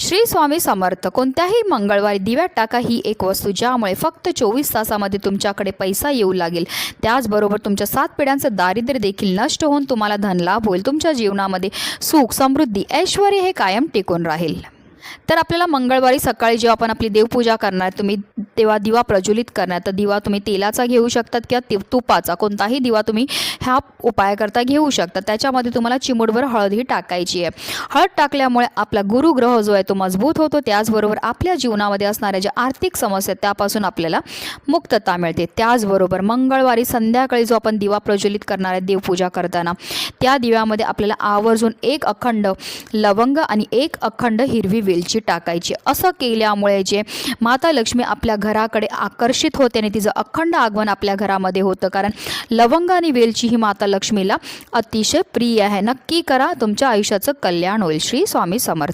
श्री स्वामी समर्थ. कोणत्याही मंगळवारी दिव्यात टाका ही एक वस्तू, ज्यामुळे फक्त 24 तासामध्ये तुमच्याकडे पैसा येऊ लागेल. त्याचबरोबर तुमच्या 7 पिढ्यांचं दारिद्र्य देखील नष्ट होऊन तुम्हाला धनलाभ होईल. तुमच्या जीवनामध्ये सुख, समृद्धी, ऐश्वर्य हे कायम टिकून राहील. तर आपल्याला मंगळवारी सकाळी जेव्हा आपण आपली देवपूजा करणार, तुम्ही तेव्हा दिवा प्रज्वलित करणार. तर दिवा तुम्ही तेलाचा घेऊ शकतात किंवा तुपाचा, कोणताही दिवा तुम्ही ह्या उपायाकरता घेऊ शकता. त्याच्यामध्ये तुम्हाला चिमूटभर हळदही टाकायची आहे. हळद टाकल्यामुळे आपला गुरुग्रह जो आहे तो मजबूत होतो. त्याचबरोबर आपल्या जीवनामध्ये असणाऱ्या ज्या आर्थिक समस्या त्यापासून आपल्याला मुक्तता मिळते. त्याचबरोबर मंगळवारी संध्याकाळी जो आपण दिवा प्रज्वलित करणार आहे देवपूजा करताना, त्या दिव्यामध्ये आपल्याला आवर्जून 1 अखंड लवंग आणि 1 अखंड हिरवी वेलची टाकायची. असं केल्यामुळे जे माता लक्ष्मी आपल्या घराकडे आकर्षित होते आणि तिचं अखंड आगमन आपल्या घरामध्ये होतं. कारण लवंग आणि वेलची ही माता लक्ष्मीला अतिशय प्रिय आहे. नक्की करा, तुमच्या आयुष्याचं कल्याण होईल. श्री स्वामी समर्थ.